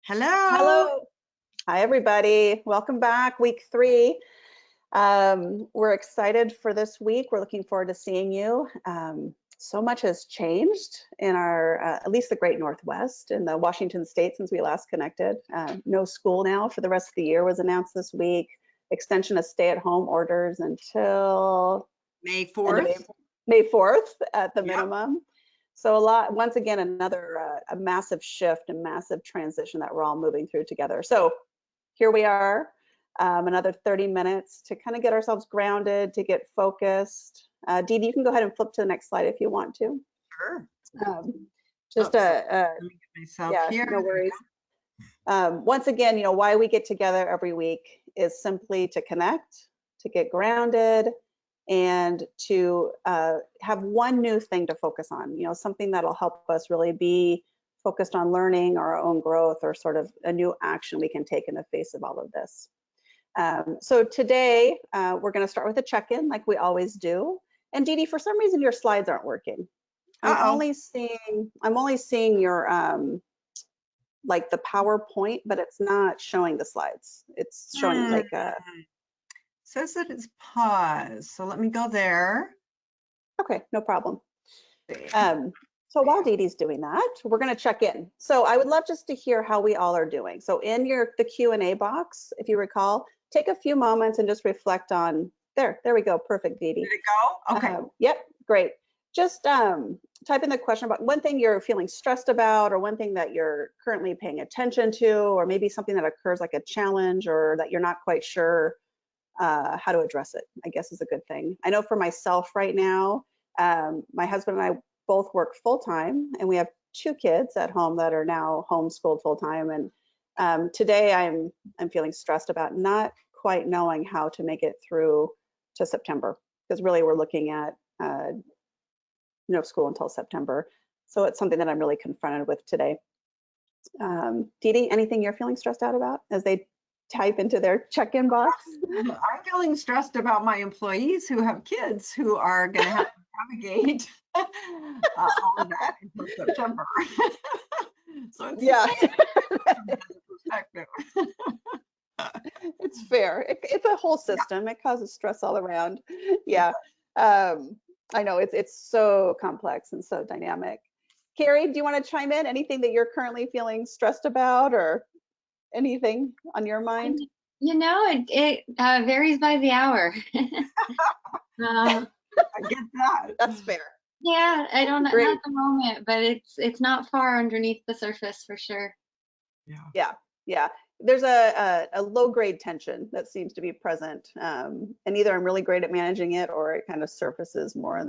Hello. Hello. Hi, everybody. Welcome back, week 3. We're excited for this week. We're looking forward to seeing you. So much has changed in our, at least the Great Northwest in the Washington State since we last connected. No school now for the rest of the year was announced this week. Extension of stay-at-home orders until May end of 4th. April, May 4th at the Yep. minimum. So a lot, once again, another a massive shift, a massive transition that we're all moving through together. So here we are, another 30 minutes to kind of get ourselves grounded, to get focused. Dee Dee, you can go ahead and flip to the next slide if you want to. Sure. Just Oops, let me get myself yeah, here. no worries. Once again, you know, why we get together every week is simply to connect, to get grounded, and to have one new thing to focus on, you know, something that'll help us really be focused on learning our own growth or sort of a new action we can take in the face of all of this. So today, we're going to start with a check-in like we always do. And Dee Dee, for some reason, your slides aren't working. I'm only seeing your like the PowerPoint, but it's not showing the slides. It's showing like says that it's paused. So let me go there. okay, no problem. So while Dee Dee's doing that, we're going to check in. So I would love just to hear how we all are doing. So in the Q&A box, if you recall, take a few moments and just reflect on there we go. Perfect, Dee Dee. Did it go? Okay. Yep, great. Just type in the question about one thing you're feeling stressed about, or one thing that you're currently paying attention to, or maybe something that occurs like a challenge or that you're not quite sure how to address it, I guess is a good thing. I know for myself right now, my husband and I both work full-time, and we have 2 kids at home that are now homeschooled full-time. And today I'm feeling stressed about not quite knowing how to make it through to September, because really we're looking at no school until September. So it's something that I'm really confronted with today. Dee Dee, anything you're feeling stressed out about as they type into their check-in box? I'm feeling stressed about my employees who have kids who are going to have to navigate all of that until September. So it's Yeah. perspective. It's fair. It's a whole system. It causes stress all around. Yeah. I know it's so complex and so dynamic. Carrie, do you want to chime in? Anything that you're currently feeling stressed about, or anything on your mind? You know, it varies by the hour. I get that. That's fair. Yeah, I don't know, Great. not at the moment, but it's not far underneath the surface for sure. Yeah. There's a low-grade tension that seems to be present, and either I'm really great at managing it, or it kind of surfaces more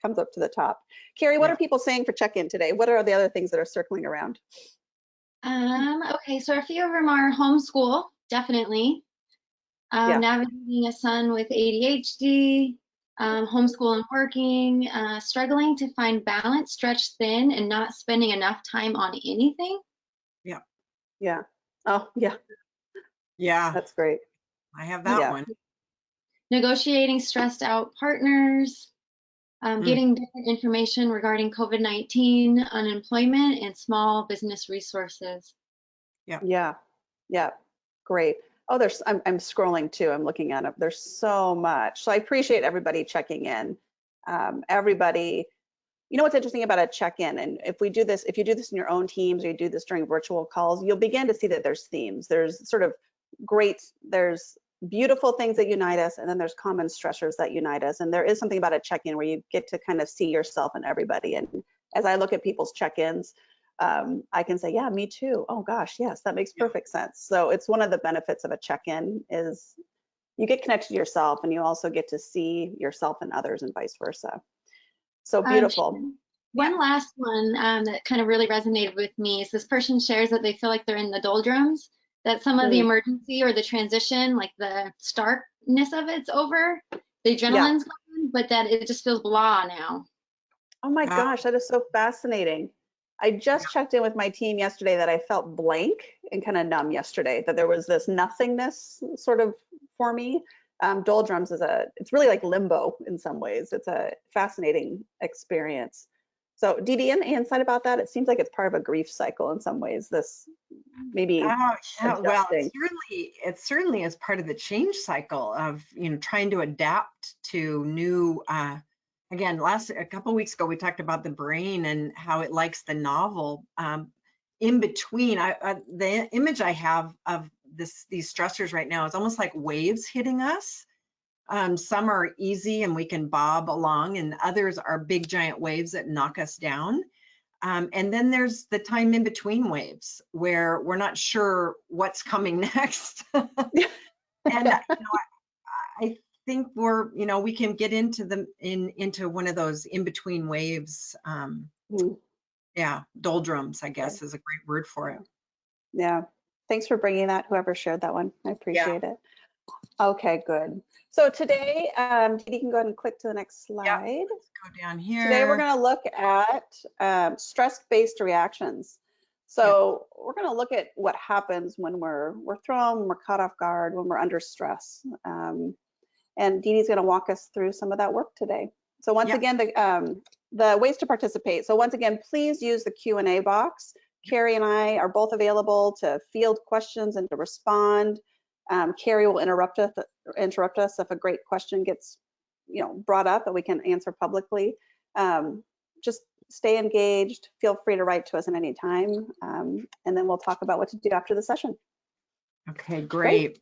comes up to the top. Carrie, what are people saying for check-in today? What are the other things that are circling around? Okay, so a few of them are homeschool, definitely. Navigating a son with ADHD, homeschool and working, struggling to find balance, stretched thin, and not spending enough time on anything. Yeah. Oh, yeah. Yeah. That's great. I have that one. Negotiating stressed out partners, getting different information regarding COVID-19, unemployment, and small business resources. Yeah. Great. Oh, I'm scrolling too. I'm looking at it. There's so much. So I appreciate everybody checking in. Everybody, you know what's interesting about a check-in, and if you do this in your own teams, or you do this during virtual calls, you'll begin to see that there's themes. There's sort of there's beautiful things that unite us, and then there's common stressors that unite us. And there is something about a check-in where you get to kind of see yourself and everybody. And as I look at people's check-ins, I can say, yeah, me too. Oh gosh, yes, that makes perfect sense. So it's one of the benefits of a check-in is you get connected to yourself, and you also get to see yourself and others, and vice versa. So beautiful. One last one that kind of really resonated with me is this person shares that they feel like they're in the doldrums, that some of the emergency or the transition, like the starkness of it's over, the adrenaline's gone, but that it just feels blah now. Oh my gosh, that is so fascinating. I just checked in with my team yesterday that I felt blank and kind of numb yesterday, that there was this nothingness sort of for me. Doldrums it's really like limbo in some ways. It's a fascinating experience. So Dee Dee, any insight about that? It seems like it's part of a grief cycle in some ways, this maybe Oh, yeah. Well, adjusting. it certainly is part of the change cycle of, trying to adapt to new, again, a couple weeks ago, we talked about the brain and how it likes the novel. In between, the image I have of these stressors right now is almost like waves hitting us. Some are easy and we can bob along, and others are big giant waves that knock us down. And then there's the time in between waves where we're not sure what's coming next. And I think we can get into one of those in between waves. Yeah, doldrums, I guess, is a great word for it. Yeah. Thanks for bringing that, whoever shared that one. I appreciate it. Okay, good. So today, Dee Dee can go ahead and click to the next slide. Yeah, let's go down here. Today we're going to look at stress-based reactions. So we're going to look at what happens when we're thrown, when we're caught off guard, when we're under stress. And Dee Dee's going to walk us through some of that work today. So once again, the ways to participate. So once again, please use the Q&A box. Carrie and I are both available to field questions and to respond. Carrie will interrupt us if a great question gets brought up that we can answer publicly. Just stay engaged. Feel free to write to us at any time, and then we'll talk about what to do after the session. Okay, great.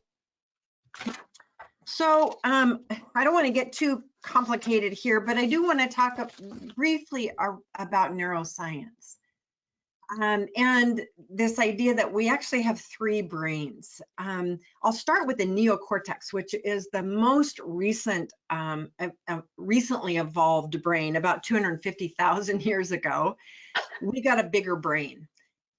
So I don't want to get too complicated here, but I do want to talk briefly about neuroscience. And this idea that we actually have three brains. I'll start with the neocortex, which is the most recently evolved brain. About 250,000 years ago, we got a bigger brain.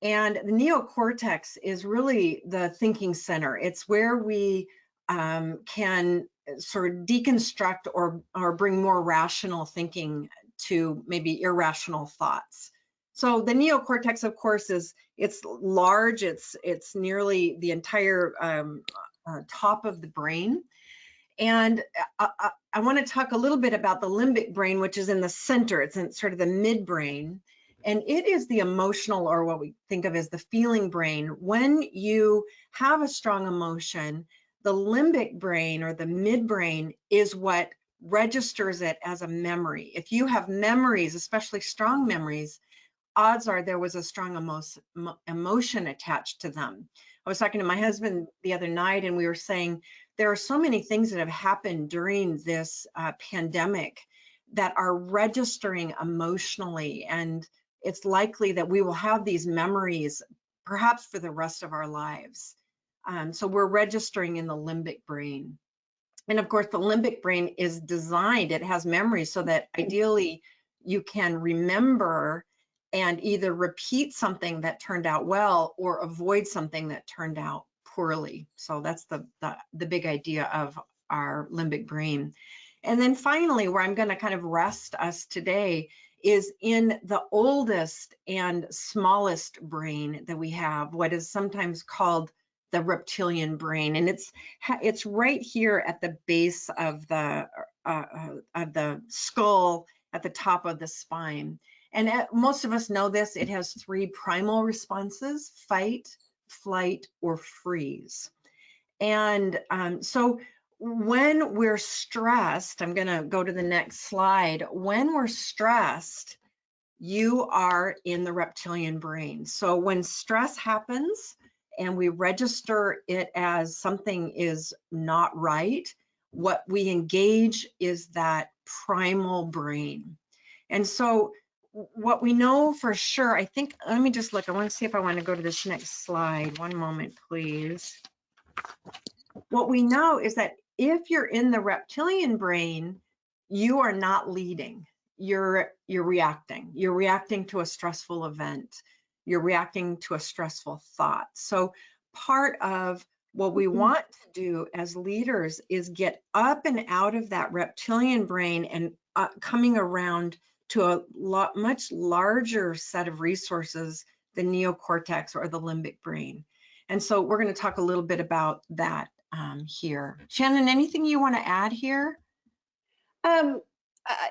And the neocortex is really the thinking center. It's where we can sort of deconstruct or bring more rational thinking to maybe irrational thoughts. So the neocortex, of course, it's large. It's nearly the entire top of the brain. And I want to talk a little bit about the limbic brain, which is in the center. It's in sort of the midbrain. And it is the emotional, or what we think of as the feeling brain. When you have a strong emotion, the limbic brain or the midbrain is what registers it as a memory. If you have memories, especially strong memories, odds are there was a strong emotion attached to them. I was talking to my husband the other night, and we were saying there are so many things that have happened during this pandemic that are registering emotionally, and it's likely that we will have these memories perhaps for the rest of our lives. So we're registering in the limbic brain. And of course, the limbic brain is designed, it has memories so that ideally you can remember and either repeat something that turned out well or avoid something that turned out poorly. So that's the big idea of our limbic brain. And then finally, where I'm going to kind of rest us today is in the oldest and smallest brain that we have, what is sometimes called the reptilian brain. And it's right here at the base of the skull at the top of the spine. And most of us know this. It has three primal responses: fight, flight, or freeze. And so when we're stressed, I'm going to go to the next slide. When we're stressed, you are in the reptilian brain. So when stress happens and we register it as something is not right, what we engage is that primal brain. And so what we know for sure, I think, let me just look. I want to see if I want to go to this next slide. One moment, please. What we know is that if you're in the reptilian brain, you are not leading. You're reacting. You're reacting to a stressful event. You're reacting to a stressful thought. So part of what we want to do as leaders is get up and out of that reptilian brain and coming around to a much larger set of resources, the neocortex or the limbic brain. And so we're going to talk a little bit about that here. Shannon, anything you want to add here?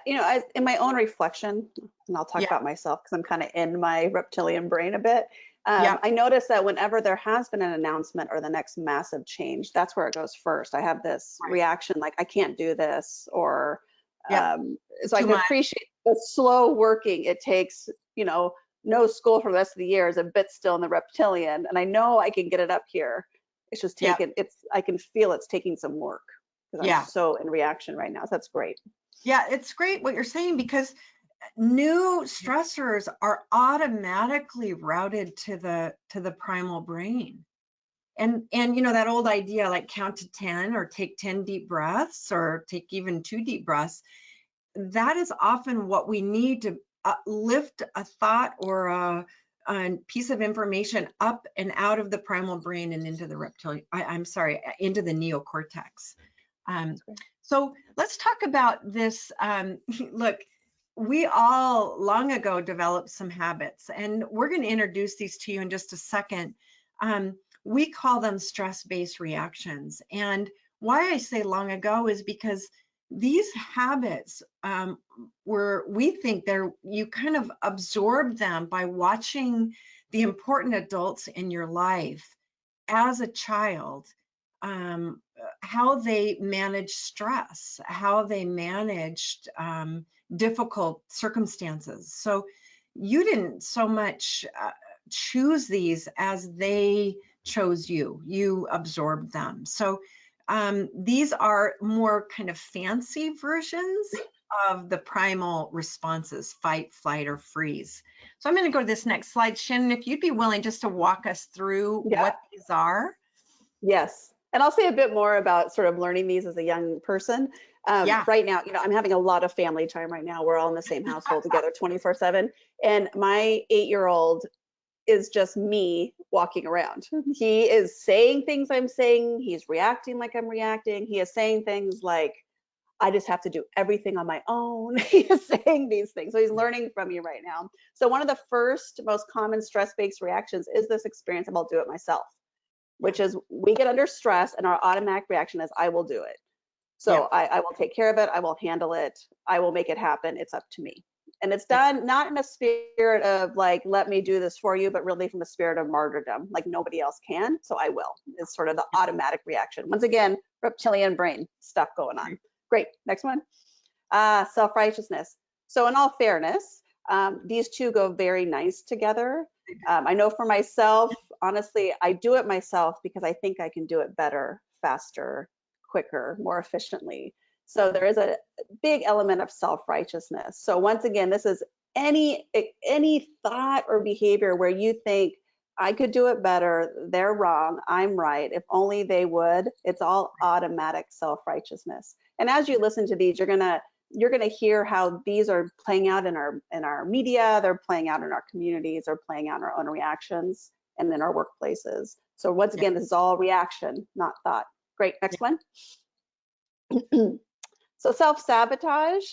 In my own reflection, and I'll talk Yeah. about myself because I'm kind of in my reptilian brain a bit. Yeah. I noticed that whenever there has been an announcement or the next massive change, that's where it goes first. I have this Right. reaction like, I can't do this, or Yeah. so I Too can much. appreciate the slow working it takes, no school for the rest of the year is a bit still in the reptilian, and I know I can get it up here. It's just Yeah. I can feel it's taking some work because I'm Yeah. so in reaction right now. So that's great. Yeah, it's great what you're saying, because new stressors are automatically routed to the primal brain. And that old idea, like count to 10 or take 10 deep breaths or take even 2 deep breaths, that is often what we need to lift a thought or a piece of information up and out of the primal brain and into the reptilian, I'm sorry, into the neocortex. So let's talk about this. Look, we all long ago developed some habits, and we're going to introduce these to you in just a second. We call them stress-based reactions. And why I say long ago is because these habits we think you kind of absorb them by watching the important adults in your life as a child, how they manage stress, how they managed difficult circumstances. So you didn't so much choose these as they chose you. You absorbed them. So these are more kind of fancy versions of the primal responses: fight, flight, or freeze. So I'm going to go to this next slide. Shannon, if you'd be willing just to walk us through what these are. Yes. And I'll say a bit more about sort of learning these as a young person. Right now, I'm having a lot of family time right now. We're all in the same household together 24/7. And my 8-year-old is just me walking around. He is saying things I'm saying. He's reacting like I'm reacting. He is saying things like, I just have to do everything on my own. He is saying these things. So he's learning from me right now. So one of the first most common stress-based reactions is this experience of I'll do it myself, which is we get under stress and our automatic reaction is I will do it. So I will take care of it. I will handle it. I will make it happen. It's up to me. And it's done not in a spirit of like, let me do this for you, but really from a spirit of martyrdom, like nobody else can, so I will. It's sort of the automatic reaction. Once again, reptilian brain stuff going on. Great, next one. Self-righteousness. So in all fairness, these two go very nice together. I know for myself, honestly, I do it myself because I think I can do it better, faster, quicker, more efficiently. So there is a big element of self-righteousness. So once again, this is any thought or behavior where you think I could do it better, they're wrong, I'm right, if only they would. It's all automatic self-righteousness. And as you listen to these, you're gonna hear how these are playing out in our media, they're playing out in our communities, they're playing out in our own reactions and in our workplaces. So once again, this is all reaction, not thought. Great, next one. So self-sabotage,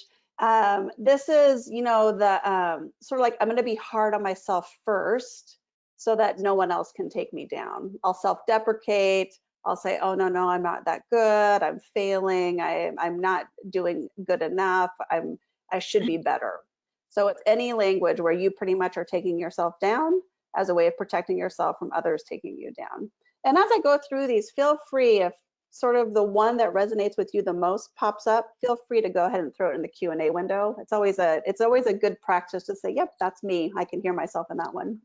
this is, the sort of like, I'm gonna be hard on myself first so that no one else can take me down. I'll self-deprecate. I'll say, oh, no, I'm not that good. I'm failing. I'm not doing good enough. I should be better. So it's any language where you pretty much are taking yourself down as a way of protecting yourself from others taking you down. And as I go through these, feel free, if sort of the one that resonates with you the most pops up, feel free to go ahead and throw it in the Q&A window. It's always a good practice to say, yep, that's me. I can hear myself in that one.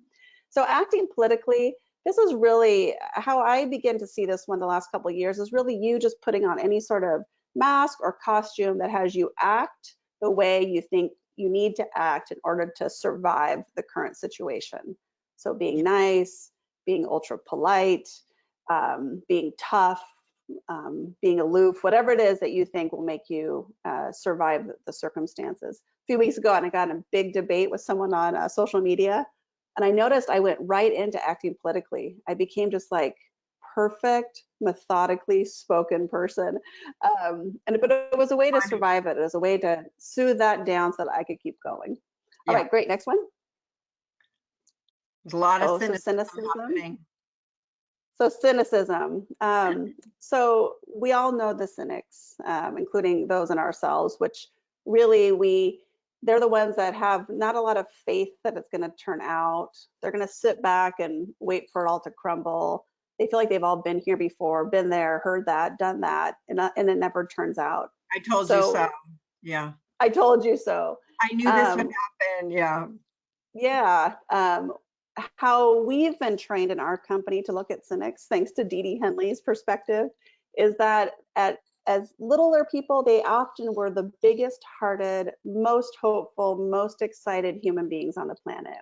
So acting politically, this is really how I begin to see this one the last couple of years, is really you just putting on any sort of mask or costume that has you act the way you think you need to act in order to survive the current situation. So being nice, being ultra polite, being tough, being aloof, whatever it is that you think will make you survive the circumstances. A few weeks ago, and I got in a big debate with someone on social media, and I noticed I went right into acting politically. I became just like perfect, methodically spoken person. But it was a way to survive it. It was a way to soothe that down so that I could keep going. All right, great, next one. There's a lot of cynicism. happening. So cynicism. So we all know the cynics, including those in ourselves, which really they're the ones that have not a lot of faith that it's going to turn out. They're going to sit back and wait for it all to crumble. They feel like they've all been here before, been there, heard that, done that, and it never turns out. I told you so. Yeah. I told you so. I knew this would happen. Yeah. Yeah. How we've been trained in our company to look at cynics, thanks to Dee Dee Henley's perspective, is that as littler people, they often were the biggest hearted, most hopeful, most excited human beings on the planet.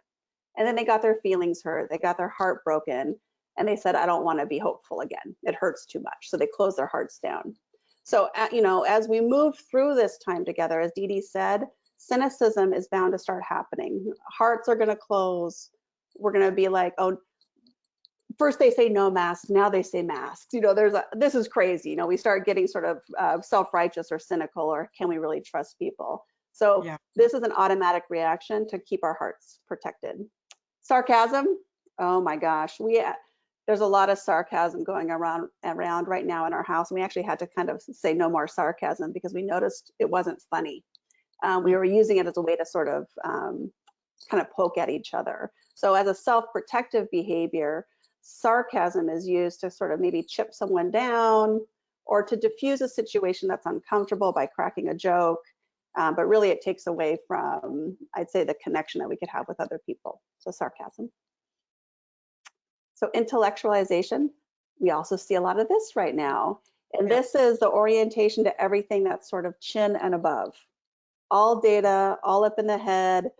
And then they got their feelings hurt, they got their heart broken, and they said, I don't want to be hopeful again. It hurts too much. So they closed their hearts down. So, as we move through this time together, as Dee Dee said, cynicism is bound to start happening. Hearts are going to close. We're going to be like, oh, first they say no masks, now they say masks. This is crazy. We start getting sort of self-righteous or cynical, or can we really trust people? So yeah. This is an automatic reaction to keep our hearts protected. Sarcasm, oh my gosh, there's a lot of sarcasm going around right now in our house. And we actually had to kind of say no more sarcasm because we noticed it wasn't funny. We were using it as a way to sort of kind of poke at each other. So as a self-protective behavior, sarcasm is used to sort of maybe chip someone down or to diffuse a situation that's uncomfortable by cracking a joke. But really it takes away from, I'd say, the connection that we could have with other people. So sarcasm. So intellectualization, we also see a lot of this right now. And yeah. This is the orientation to everything that's sort of chin and above. All data, all up in the head,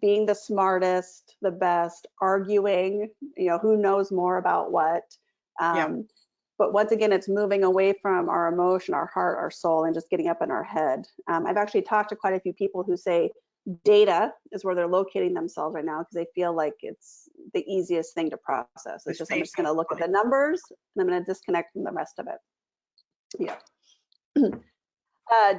being the smartest, the best, arguing, who knows more about what. But once again, it's moving away from our emotion, our heart, our soul, and just getting up in our head. I've actually talked to quite a few people who say data is where they're locating themselves right now because they feel like it's the easiest thing to process. It's just, I'm just going to look at the numbers and I'm going to disconnect from the rest of it. Yeah.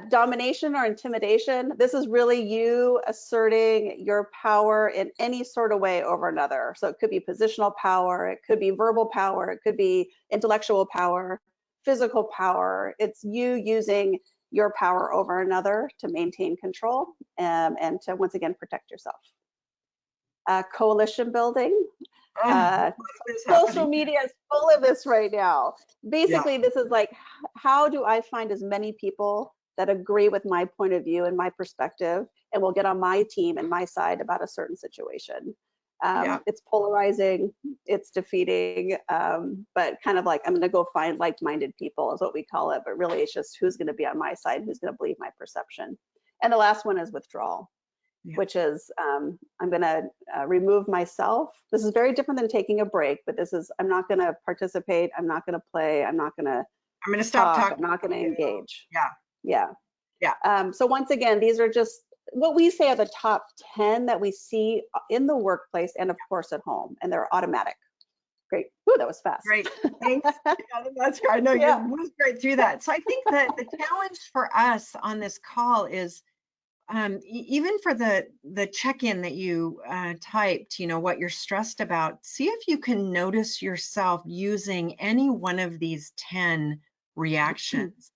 Domination or intimidation. This is really you asserting your power in any sort of way over another. So it could be positional power, it could be verbal power, it could be intellectual power, physical power. It's you using your power over another to maintain control and to once again protect yourself. Coalition building. Social media is full of this right now. Basically, This is like, how do I find as many people that agree with my point of view and my perspective and will get on my team and my side about a certain situation? It's polarizing, it's defeating, but kind of like, I'm gonna go find like-minded people is what we call it, but really it's just who's gonna be on my side, who's gonna believe my perception. And the last one is withdrawal. Which is I'm going to remove myself. This is very different than taking a break, but this is, I'm not going to participate. I'm not going to play. I'm going to stop talking. I'm not going to engage. Yeah. So once again, these are just what we say are the top 10 that we see in the workplace and of course at home, and they're automatic. Great. Ooh, that was fast. Great. Thanks. That's great. I know you moved right through that. So I think that the challenge for us on this call is even for the check-in that you typed, what you're stressed about, see if you can notice yourself using any one of these 10 reactions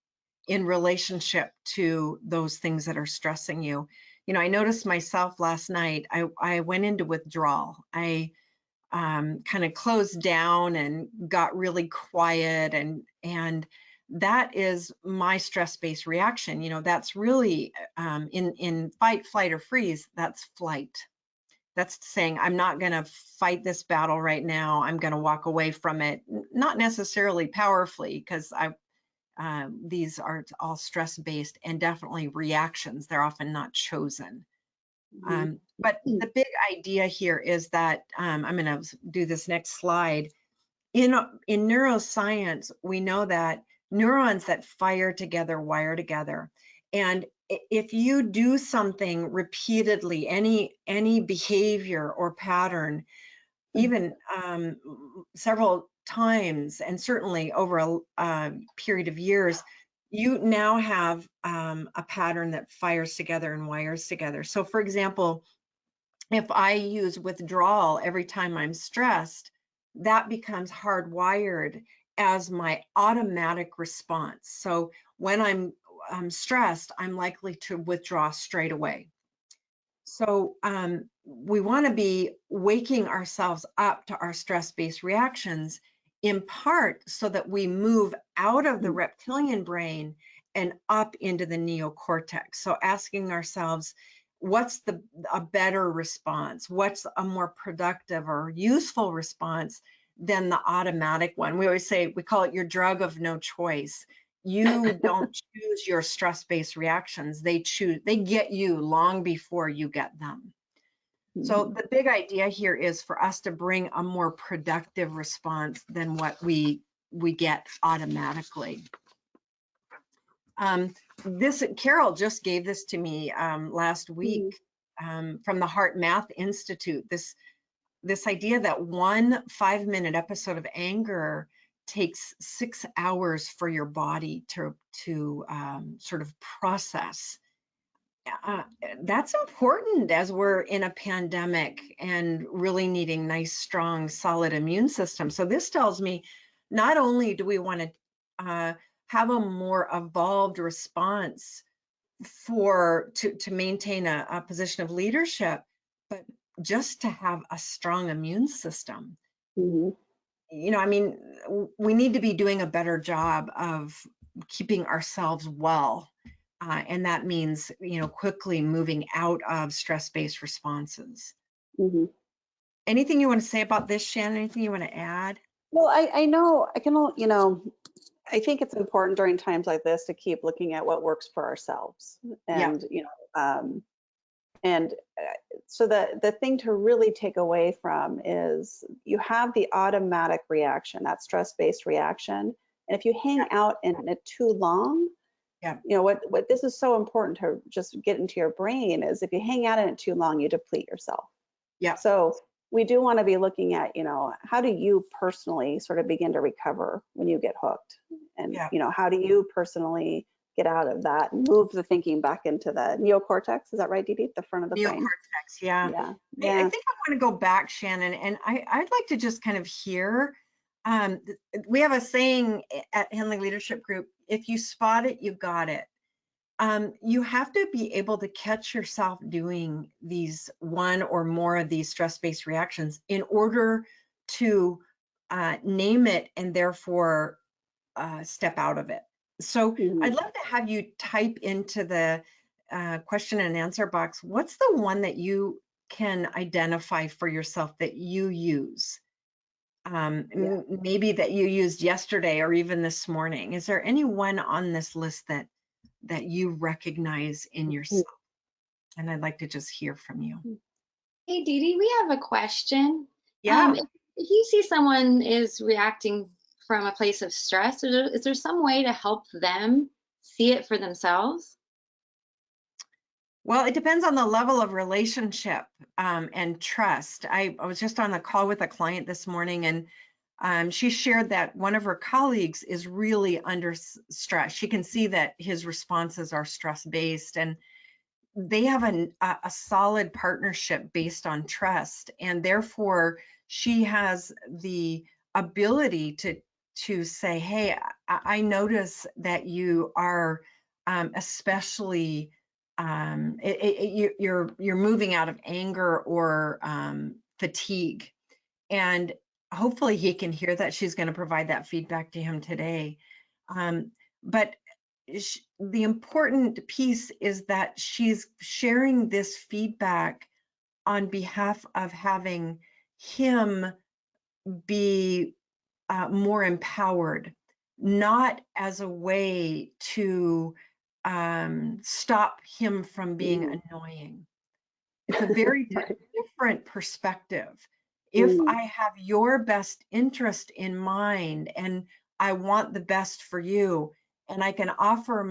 in relationship to those things that are stressing you. I noticed myself last night, I went into withdrawal. I kind of closed down and got really quiet, and that is my stress-based reaction. That's really in fight, flight, or freeze. That's flight. That's saying I'm not going to fight this battle right now. I'm going to walk away from it, not necessarily powerfully, because these are all stress-based and definitely reactions. They're often not chosen. But the big idea here is that I'm going to do this next slide. In neuroscience, we know that neurons that fire together wire together, and if you do something repeatedly, any behavior or pattern, even several times, and certainly over a period of years, you now have a pattern that fires together and wires together. So for example, if I use withdrawal every time I'm stressed, that becomes hardwired as my automatic response. So when I'm stressed, I'm likely to withdraw straight away. So we want to be waking ourselves up to our stress-based reactions, in part so that we move out of the reptilian brain and up into the neocortex. So asking ourselves, what's a better response? What's a more productive or useful response than the automatic one? We always say, we call it your drug of no choice. You don't choose your stress-based reactions. They get you long before you get them. So the big idea here is for us to bring a more productive response than what we get automatically. Carol just gave this to me last week from the Heart Math Institute. This idea that one 5-minute episode of anger takes 6 hours for your body to sort of process. That's important as we're in a pandemic and really needing nice, strong, solid immune system. So this tells me not only do we want to have a more evolved response to maintain a position of leadership, but just to have a strong immune system. You know, I mean, we need to be doing a better job of keeping ourselves well. And that means, you know, quickly moving out of stress-based responses. Anything you want to say about this, Shannon? Anything you want to add? Well, I know I can, you know, I think it's important during times like this to keep looking at what works for ourselves. And, you know, so the thing to really take away from is you have the automatic reaction, that stress-based reaction. And if you hang out in it too long, you know, what this is so important to just get into your brain is if you hang out in it too long, you deplete yourself. So we do want to be looking at, you know, how do you personally sort of begin to recover when you get hooked? And, you know, how do you personally get out of that and move the thinking back into the neocortex? Is that right, Dee Dee? The front of the brain? Neocortex, I think I want to go back, Shannon, and I'd like to just kind of hear, we have a saying at Handling Leadership Group, if you spot it, you got it. You have to be able to catch yourself doing these one or more of these stress-based reactions in order to name it and therefore step out of it. So I'd love to have you type into the question and answer box, what's the one that you can identify for yourself that you use? Maybe that you used yesterday or even this morning. Is there any one on this list that you recognize in yourself? And I'd like to just hear from you. Hey, Dee Dee, we have a question. If you see someone is reacting from a place of stress, is there some way to help them see it for themselves? Well, it depends on the level of relationship and trust. I was just on a call with a client this morning, and she shared that one of her colleagues is really under stress. She can see that his responses are stress-based, and they have a solid partnership based on trust, and therefore she has the ability to say, hey, I notice that you are especially you're moving out of anger or fatigue, and hopefully he can hear that. She's going to provide that feedback to him today. But the important piece is that she's sharing this feedback on behalf of having him be more empowered, not as a way to stop him from being annoying. It's a very different perspective. If I have your best interest in mind and I want the best for you, and I can offer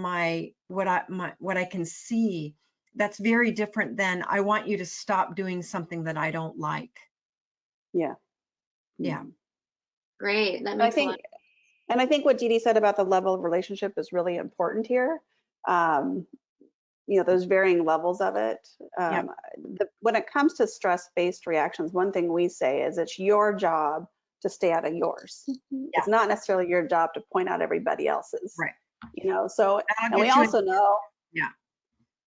what I can see, that's very different than I want you to stop doing something that I don't like. Yeah. Great. That makes a lot. And I think what Dee Dee said about the level of relationship is really important here. You know, those varying levels of it. When it comes to stress-based reactions, one thing we say is it's your job to stay out of yours. It's not necessarily your job to point out everybody else's. You know, so, That'll and we get you also know yeah,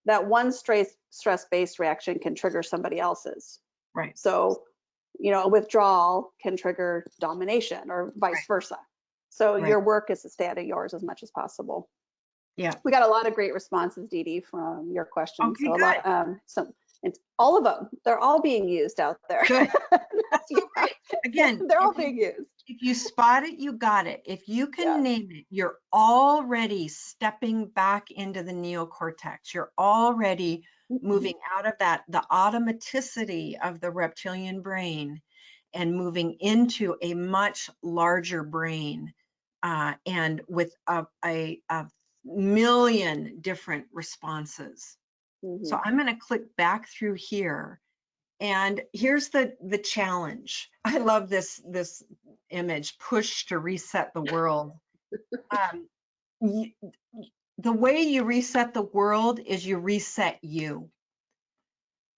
that one stress-based reaction can trigger somebody else's. right, So, you know, a withdrawal can trigger domination or vice right, versa. So right. your work is to stay out of yours as much as possible. Yeah. We got a lot of great responses, Dee Dee, from your questions. Okay, So a good. lot, it's all of them. They're all being used out there. Good. That's so great. Again, they're all being used. if you spot it, you got it. If you can Yeah. name it, you're already stepping back into the neocortex. You're already moving out of that, the automaticity of the reptilian brain, and moving into a much larger brain, and with a million different responses. So I'm going to click back through here. And here's the challenge. I love this image, push to reset the world. The way you reset the world is you reset you.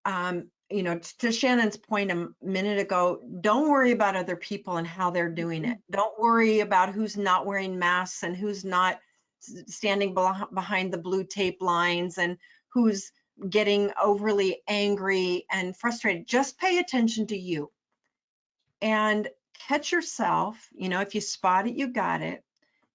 You know, to Shannon's point a minute ago, don't worry about other people and how they're doing it. Don't worry about who's not wearing masks and who's not standing behind the blue tape lines and who's getting overly angry and frustrated. Just pay attention to you and catch yourself. You know, if you spot it, you got it.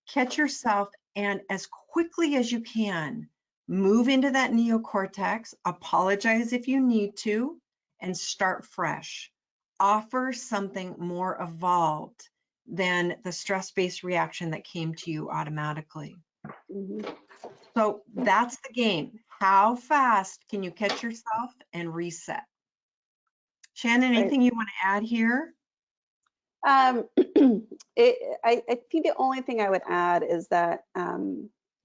Catch yourself, and as quickly as you can, move into that neocortex, apologize if you need to, and start fresh. Offer something more evolved than the stress-based reaction that came to you automatically. So that's the game. How fast can you catch yourself and reset? Shannon, anything you want to add here? I think the only thing I would add is that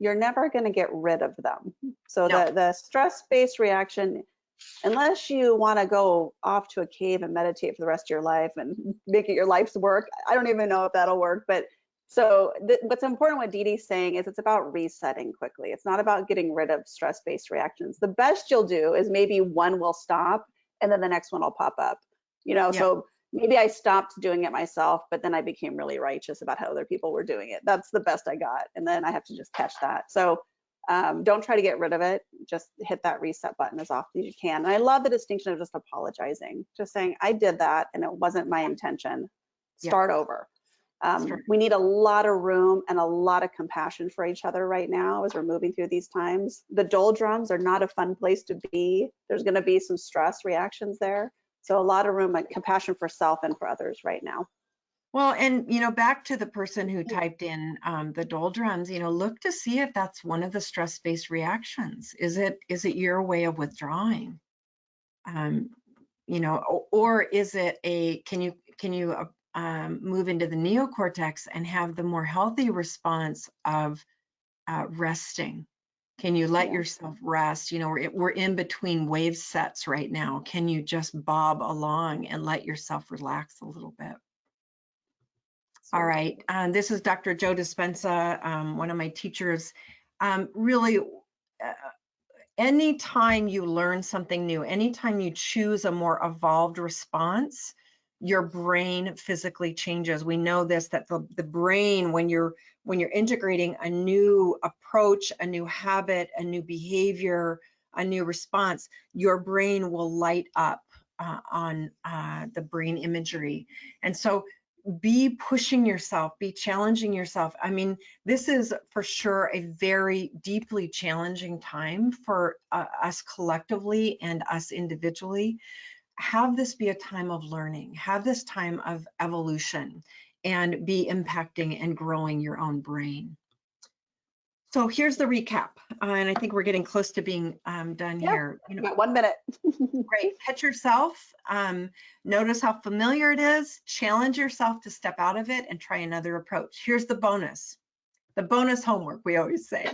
you're never going to get rid of them. So No. the stress-based reaction, unless you want to go off to a cave and meditate for the rest of your life and make it your life's work, I don't even know if that'll work. But so what's important, what Dee Dee's saying is it's about resetting quickly. It's not about getting rid of stress-based reactions. The best you'll do is maybe one will stop and then the next one will pop up. You know, so maybe I stopped doing it myself, but then I became really righteous about how other people were doing it. That's the best I got. And then I have to just catch that. So don't try to get rid of it. Just hit that reset button as often as you can. And I love the distinction of just apologizing, just saying, I did that and it wasn't my intention. Start over. We need a lot of room and a lot of compassion for each other right now as we're moving through these times. The doldrums are not a fun place to be. There's going to be some stress reactions there. So a lot of room and compassion for self and for others right now. Well, and, you know, back to the person who typed in the doldrums, you know, look to see if that's one of the stress-based reactions. Is it your way of withdrawing? You know, or is it can you move into the neocortex and have the more healthy response of resting? Can you let yourself rest? You know, we're in between wave sets right now. Can you just bob along and let yourself relax a little bit? All right, this is Dr. Joe Dispenza, one of my teachers. Really, anytime you learn something new, anytime you choose a more evolved response, your brain physically changes. We know this, that the brain, when you're integrating a new approach, a new habit, a new behavior, a new response, your brain will light up on the brain imagery. And so be pushing yourself, be challenging yourself. I mean, this is for sure a very deeply challenging time for us collectively and us individually. Have this be a time of learning, have this time of evolution, and be impacting and growing your own brain. So here's the recap, and I think we're getting close to being done here. You know, about 1 minute. Great. Catch yourself. Notice how familiar it is. Challenge yourself to step out of it and try another approach. Here's the bonus homework, we always say.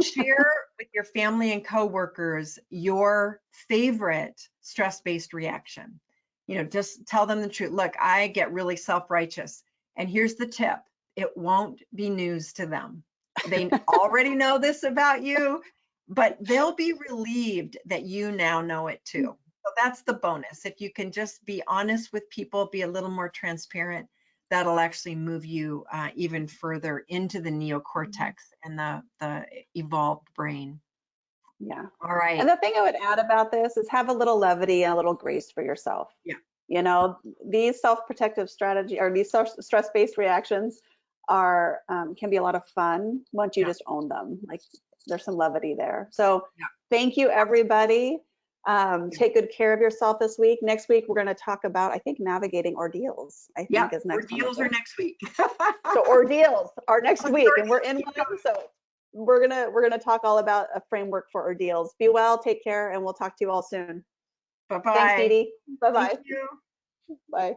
Share with your family and coworkers your favorite stress-based reaction. You know, just tell them the truth. Look, I get really self-righteous. And here's the tip. It won't be news to them. They already know this about you, but they'll be relieved that you now know it too. So that's the bonus. If you can just be honest with people, be a little more transparent, that'll actually move you even further into the neocortex and the evolved brain. Yeah. All right. And the thing I would add about this is have a little levity and a little grace for yourself. Yeah. You know, these self-protective strategy or these stress-based reactions are can be a lot of fun once you just own them. Like there's some levity there. So thank you, everybody. Take good care of yourself this week. Next week, we're going to talk about, I think, navigating ordeals. I think is next. Ordeals are next week. So ordeals are next week, and we're in one. So we're gonna talk all about a framework for ordeals. Be well, take care, and we'll talk to you all soon. Bye-bye. Thanks, Dee Dee. Bye-bye. Thank you. Bye.